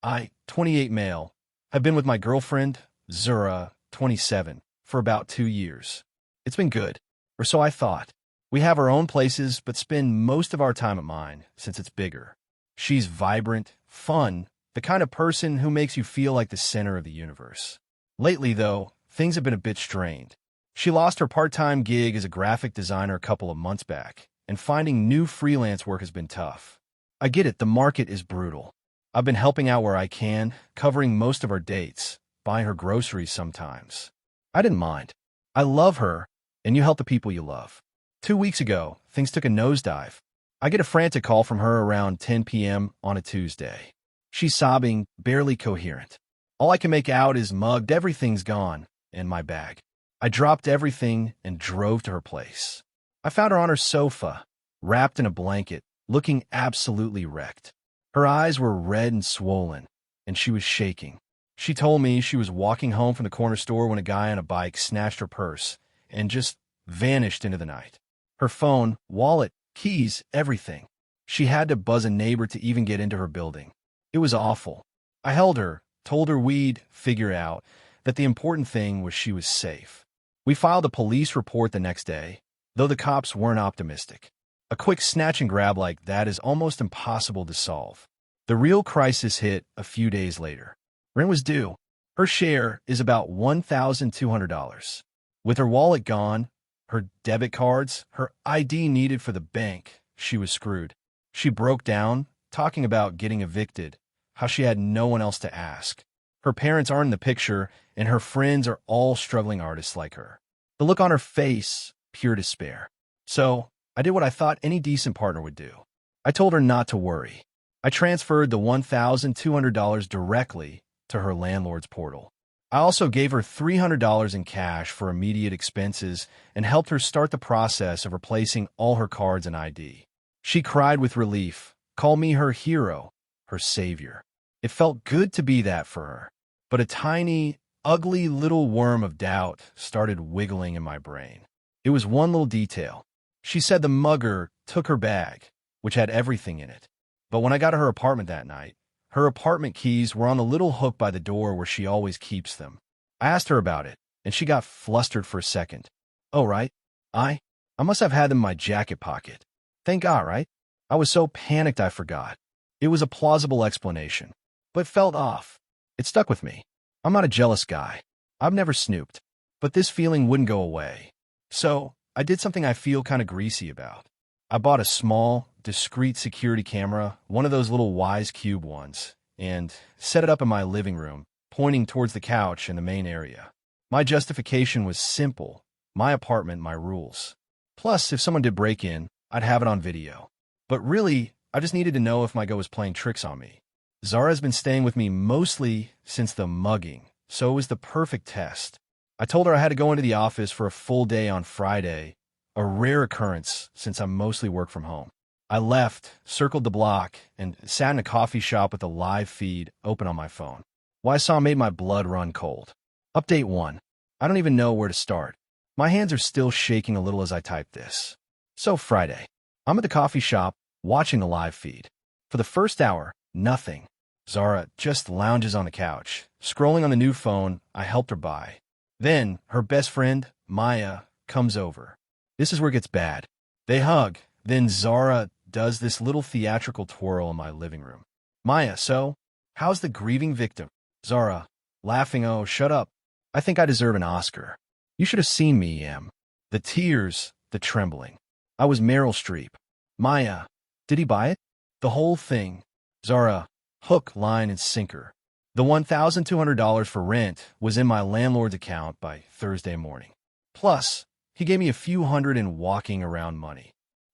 I, 28 male, have been with my girlfriend, Zura, 27, for about 2 years. It's been good, or so I thought. We have our own places, but spend most of our time at mine, since it's bigger. She's vibrant, fun, the kind of person who makes you feel like the center of the universe. Lately, though, things have been a bit strained. She lost her part-time gig as a graphic designer a couple of months back, and finding new freelance work has been tough. I get it, the market is brutal. I've been helping out where I can, covering most of her dates, buying her groceries sometimes. I didn't mind. I love her, and you help the people you love. 2 weeks ago, things took a nosedive. I get a frantic call from her around 10 p.m. on a Tuesday. She's sobbing, barely coherent. All I can make out is mugged, everything's gone, and my bag. I dropped everything and drove to her place. I found her on her sofa, wrapped in a blanket, looking absolutely wrecked. Her eyes were red and swollen, and she was shaking. She told me she was walking home from the corner store when a guy on a bike snatched her purse and just vanished into the night. Her phone, wallet, keys, everything. She had to buzz a neighbor to even get into her building. It was awful. I held her, told her we'd figure out that the important thing was she was safe. We filed a police report the next day, though the cops weren't optimistic. A quick snatch and grab like that is almost impossible to solve. The real crisis hit a few days later. Rent was due. Her share is about $1,200. With her wallet gone, her debit cards, her ID needed for the bank, she was screwed. She broke down, talking about getting evicted, how she had no one else to ask. Her parents aren't in the picture, and her friends are all struggling artists like her. The look on her face, pure despair. So, I did what I thought any decent partner would do. I told her not to worry. I transferred the $1,200 directly to her landlord's portal. I also gave her $300 in cash for immediate expenses and helped her start the process of replacing all her cards and ID. She cried with relief, called me her hero, her savior. It felt good to be that for her. But a tiny, ugly little worm of doubt started wiggling in my brain. It was one little detail. She said the mugger took her bag, which had everything in it. But when I got to her apartment that night, her apartment keys were on the little hook by the door where she always keeps them. I asked her about it, and she got flustered for a second. Oh, right. I must have had them in my jacket pocket. Thank God, right? I was so panicked I forgot. It was a plausible explanation, but felt off. It stuck with me. I'm not a jealous guy. I've never snooped. But this feeling wouldn't go away. So, I did something I feel kind of greasy about. I bought a small, discreet security camera, one of those little Wise Cube ones, and set it up in my living room, pointing towards the couch in the main area. My justification was simple. My apartment, my rules. Plus, if someone did break in, I'd have it on video. But really, I just needed to know if my go was playing tricks on me. Zara's been staying with me mostly since the mugging, so it was the perfect test. I told her I had to go into the office for a full day on Friday, a rare occurrence since I mostly work from home. I left, circled the block, and sat in a coffee shop with a live feed open on my phone. What I saw made my blood run cold. Update 1. I don't even know where to start. My hands are still shaking a little as I type this. So Friday. I'm at the coffee shop, watching the live feed. For the first hour, nothing. Zara just lounges on the couch, scrolling on the new phone I helped her buy. Then, her best friend, Maya, comes over. This is where it gets bad. They hug. Then Zara does this little theatrical twirl in my living room. Maya, so, how's the grieving victim? Zara, laughing, oh, shut up. I think I deserve an Oscar. You should have seen me, Em. The tears, the trembling. I was Meryl Streep. Maya, did he buy it? The whole thing. Zara, hook, line, and sinker. The $1,200 for rent was in my landlord's account by Thursday morning. Plus, he gave me a few hundred in walking around money.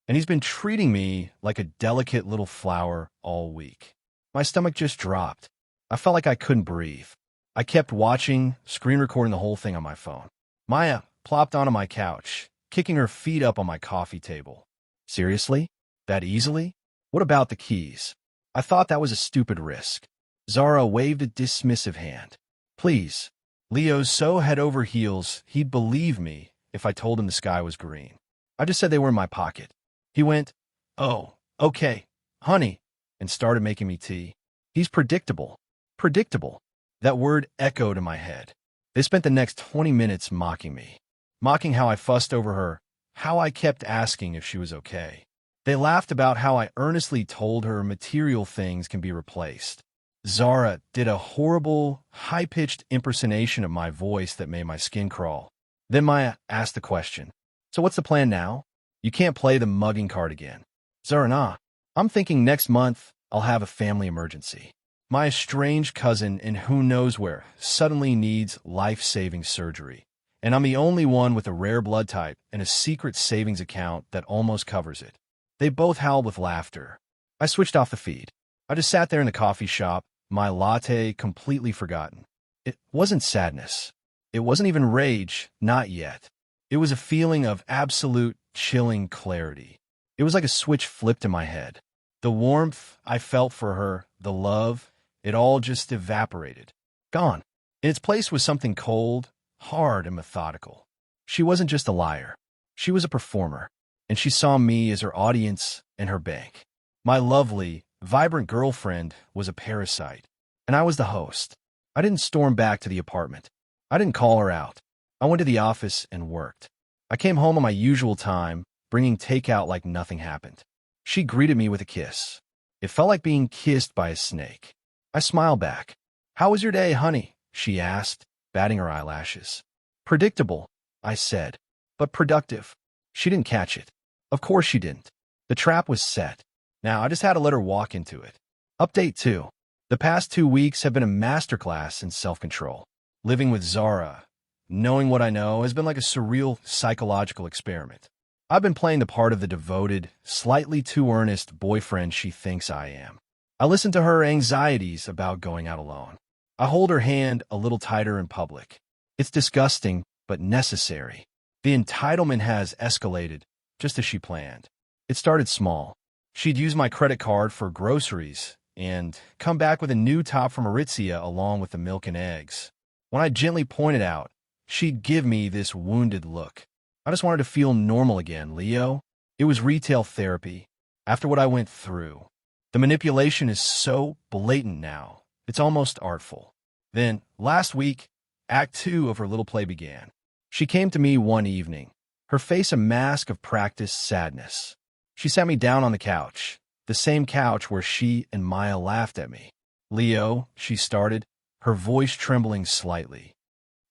And he's been treating me like a delicate little flower all week. My stomach just dropped. I felt like I couldn't breathe. I kept watching, screen recording the whole thing on my phone. Maya plopped onto my couch, kicking her feet up on my coffee table. Seriously? That easily? What about the keys? I thought that was a stupid risk. Zara waved a dismissive hand. Please. Leo's so head over heels he'd believe me if I told him the sky was green. I just said they were in my pocket. He went, oh, okay, honey, and started making me tea. He's predictable. Predictable. That word echoed in my head. They spent the next 20 minutes mocking me, mocking how I fussed over her, how I kept asking if she was okay. They laughed about how I earnestly told her material things can be replaced. Zara did a horrible, high-pitched impersonation of my voice that made my skin crawl. Then Maya asked the question, "So what's the plan now? You can't play the mugging card again." Zara, nah. I'm thinking next month I'll have a family emergency. My estranged cousin in who knows where suddenly needs life-saving surgery, and I'm the only one with a rare blood type and a secret savings account that almost covers it. They both howled with laughter. I switched off the feed. I just sat there in the coffee shop, my latte completely forgotten. It wasn't sadness. It wasn't even rage, not yet. It was a feeling of absolute, chilling clarity. It was like a switch flipped in my head. The warmth I felt for her, the love, it all just evaporated. Gone. In its place was something cold, hard, and methodical. She wasn't just a liar. She was a performer, and she saw me as her audience and her bank. My lovely, vibrant girlfriend was a parasite, and I was the host. I didn't storm back to the apartment. I didn't call her out. I went to the office and worked. I came home on my usual time, bringing takeout like nothing happened. She greeted me with a kiss. It felt like being kissed by a snake. I smiled back. "How was your day, honey?" she asked, batting her eyelashes. "Predictable," I said, "but productive." She didn't catch it. Of course she didn't. The trap was set. Now I just had to let her walk into it. Update 2. The past 2 weeks have been a masterclass in self-control. Living with Zara, knowing what I know, has been like a surreal psychological experiment. I've been playing the part of the devoted, slightly too earnest boyfriend she thinks I am. I listen to her anxieties about going out alone. I hold her hand a little tighter in public. It's disgusting, but necessary. The entitlement has escalated, just as she planned. It started small. She'd use my credit card for groceries and come back with a new top from Aritzia along with the milk and eggs. When I gently pointed out, she'd give me this wounded look. I just wanted to feel normal again, Leo. It was retail therapy. After what I went through, the manipulation is so blatant now, it's almost artful. Then, last week, Act 2 of her little play began. She came to me one evening, her face a mask of practiced sadness. She sat me down on the couch, the same couch where she and Maya laughed at me. "Leo," she started, her voice trembling slightly.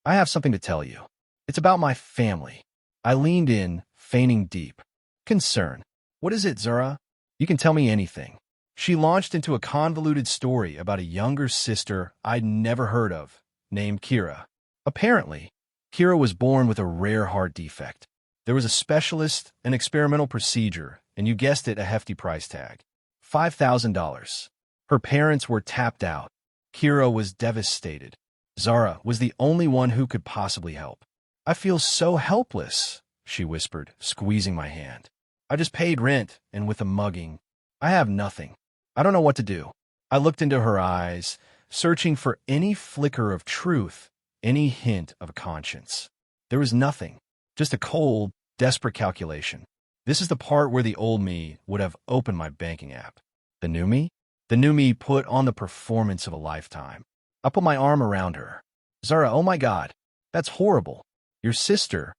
"I have something to tell you. It's about my family." I leaned in, feigning deep concern. "What is it, Zara? You can tell me anything." She launched into a convoluted story about a younger sister I'd never heard of, named Kira. Apparently, Kira was born with a rare heart defect. There was a specialist, an experimental procedure, and you guessed it, a hefty price tag. $5,000. Her parents were tapped out. Kira was devastated. Zara was the only one who could possibly help. "I feel so helpless," she whispered, squeezing my hand. "I just paid rent, and with a mugging, I have nothing. I don't know what to do." I looked into her eyes, searching for any flicker of truth, any hint of conscience. There was nothing, just a cold, desperate calculation. This is the part where the old me would have opened my banking app. The new me? The new me put on the performance of a lifetime. I put my arm around her. "Zara, oh my God, that's horrible. Your sister.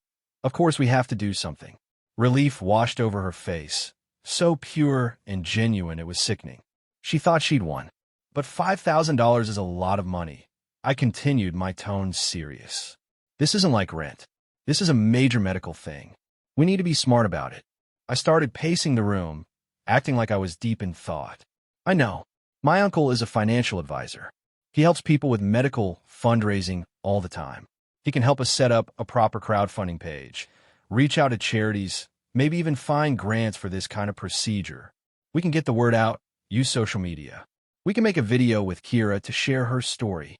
Of course we have to do something." Relief washed over her face. So pure and genuine it was sickening. She thought she'd won. But $5,000 is a lot of money. I continued, my tone serious. "This isn't like rent. This is a major medical thing. We need to be smart about it." I started pacing the room, acting like I was deep in thought. "I know. My uncle is a financial advisor. He helps people with medical fundraising all the time. He can help us set up a proper crowdfunding page, reach out to charities, maybe even find grants for this kind of procedure. We can get the word out, use social media. We can make a video with Kira to share her story."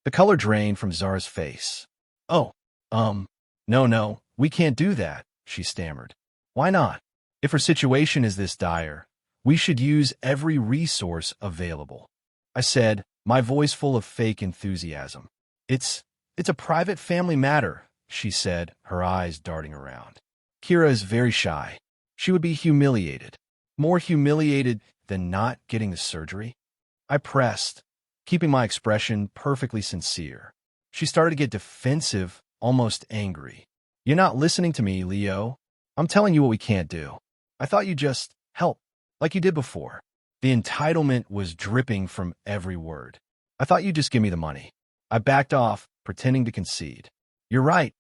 The color drained from Zara's face. "Oh, no, we can't do that," she stammered. "Why not? If her situation is this dire, we should use every resource available." I said, my voice full of fake enthusiasm. It's a private family matter," she said, her eyes darting around. "Kira is very shy. She would be humiliated. More humiliated than not getting the surgery." I pressed, keeping my expression perfectly sincere. She started to get defensive, almost angry. "You're not listening to me, Leo. I'm telling you what we can't do. I thought you'd just help, like you did before." The entitlement was dripping from every word. "I thought you'd just give me the money." I backed off, pretending to concede. You're right.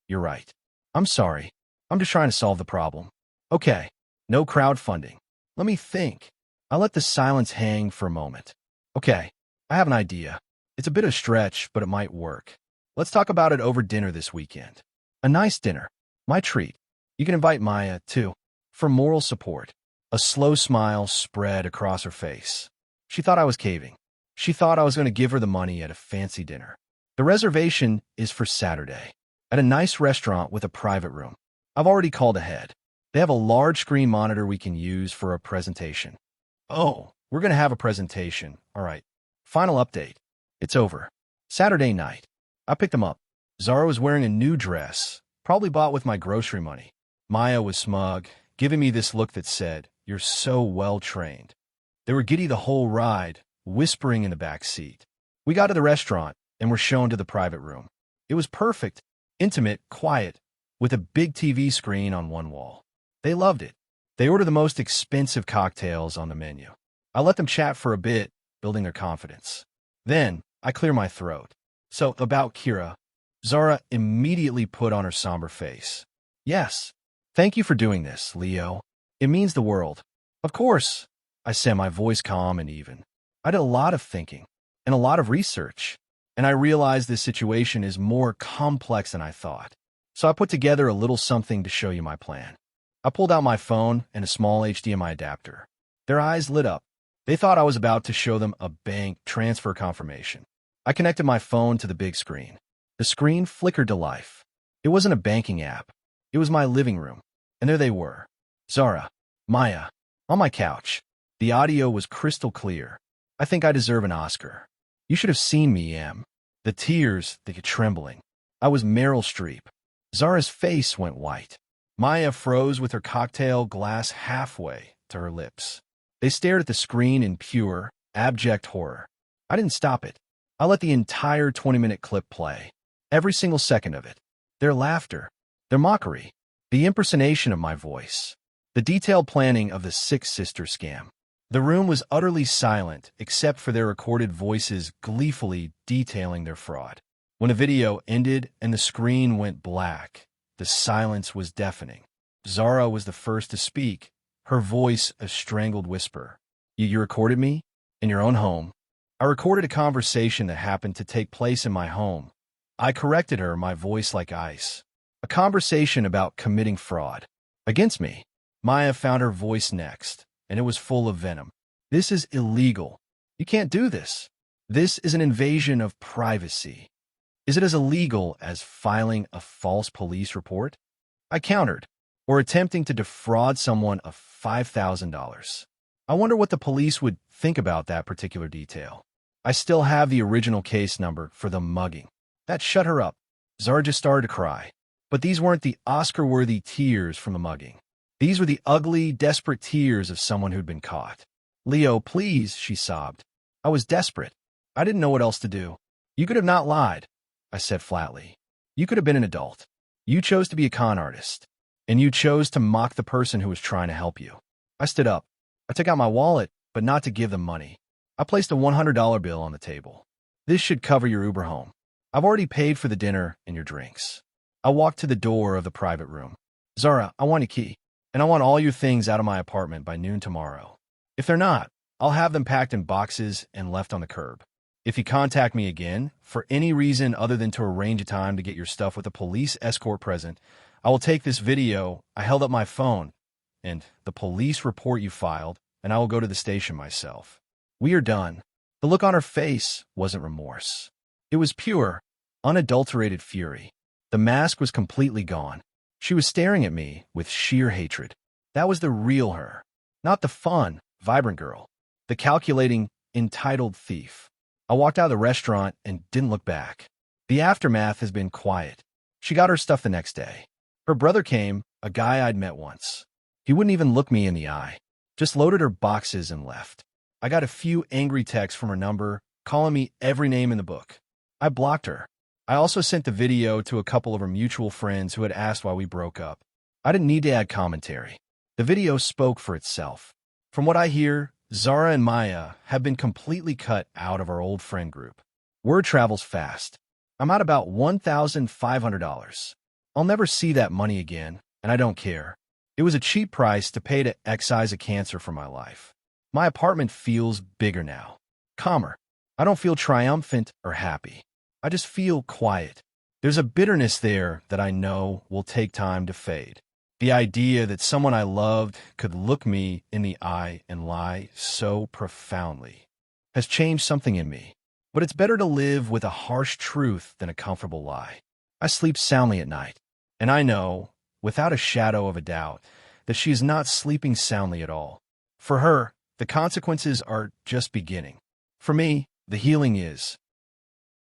I'm sorry. I'm just trying to solve the problem." "Okay, no crowdfunding. Let me think." I let the silence hang for a moment. "Okay, I have an idea. It's a bit of a stretch, but it might work. Let's talk about it over dinner this weekend. A nice dinner. My treat. You can invite Maya, too, for moral support." A slow smile spread across her face. She thought I was caving. She thought I was going to give her the money at a fancy dinner. "The reservation is for Saturday, at a nice restaurant with a private room. I've already called ahead. They have a large screen monitor we can use for a presentation." "Oh, we're going to have a presentation. All right. Final update. It's over. Saturday night. I picked them up. Zara was wearing a new dress, probably bought with my grocery money. Maya was smug, giving me this look that said, "You're so well-trained." They were giddy the whole ride, whispering in the back seat. We got to the restaurant and were shown to the private room. It was perfect, intimate, quiet, with a big TV screen on one wall. They loved it. They ordered the most expensive cocktails on the menu. I let them chat for a bit, building their confidence. Then, I clear my throat. "So, about Kira." Zara immediately put on her somber face. "Yes. Thank you for doing this, Leo. It means the world." "Of course," I said, my voice calm and even. "I did a lot of thinking and a lot of research, and I realized this situation is more complex than I thought. So I put together a little something to show you my plan." I pulled out my phone and a small HDMI adapter. Their eyes lit up. They thought I was about to show them a bank transfer confirmation. I connected my phone to the big screen. The screen flickered to life. It wasn't a banking app. It was my living room. And there they were. Zara, Maya, on my couch. The audio was crystal clear. I think I deserve an Oscar. You should have seen me, Em. The tears, they get trembling. I was Meryl Streep. Zara's face went white. Maya froze with her cocktail glass halfway to her lips. They stared at the screen in pure, abject horror. I didn't stop it. I let the entire 20-minute clip play. Every single second of it. Their laughter. Their mockery. The impersonation of my voice. The detailed planning of the Six Sister scam. The room was utterly silent except for their recorded voices gleefully detailing their fraud. When the video ended and the screen went black, the silence was deafening. Zara was the first to speak, her voice a strangled whisper. You recorded me? In your own home. I recorded a conversation that happened to take place in my home. I corrected her, my voice like ice. A conversation about committing fraud. Against me. Maya found her voice next, and it was full of venom. This is illegal. You can't do this. This is an invasion of privacy. Is it as illegal as filing a false police report? I countered, or attempting to defraud someone of $5,000. I wonder what the police would think about that particular detail. I still have the original case number for the mugging. That shut her up. Zara just started to cry. But these weren't the Oscar-worthy tears from the mugging. These were the ugly, desperate tears of someone who'd been caught. Leo, please, she sobbed. I was desperate. I didn't know what else to do. You could have not lied, I said flatly. You could have been an adult. You chose to be a con artist. And you chose to mock the person who was trying to help you. I stood up. I took out my wallet, but not to give them money. I placed a $100 bill on the table. This should cover your Uber home. I've already paid for the dinner and your drinks. I walked to the door of the private room. Zara, I want a key. And I want all your things out of my apartment by noon tomorrow. If they're not, I'll have them packed in boxes and left on the curb. If you contact me again, for any reason other than to arrange a time to get your stuff with a police escort present, I will take this video. I held up my phone, and the police report you filed, and I will go to the station myself. We are done. The look on her face wasn't remorse. It was pure, unadulterated fury. The mask was completely gone. She was staring at me with sheer hatred. That was the real her, not the fun, vibrant girl, the calculating, entitled thief. I walked out of the restaurant and didn't look back. The aftermath has been quiet. She got her stuff the next day. Her brother came, a guy I'd met once. He wouldn't even look me in the eye, just loaded her boxes and left. I got a few angry texts from her number, calling me every name in the book. I blocked her. I also sent the video to a couple of her mutual friends who had asked why we broke up. I didn't need to add commentary. The video spoke for itself. From what I hear, Zara and Maya have been completely cut out of our old friend group. Word travels fast. I'm out about $1,500. I'll never see that money again, and I don't care. It was a cheap price to pay to excise a cancer from my life. My apartment feels bigger now, calmer. I don't feel triumphant or happy. I just feel quiet. There's a bitterness there that I know will take time to fade. The idea that someone I loved could look me in the eye and lie so profoundly has changed something in me. But it's better to live with a harsh truth than a comfortable lie. I sleep soundly at night, and I know, without a shadow of a doubt, that she is not sleeping soundly at all. For her, the consequences are just beginning. For me, the healing is.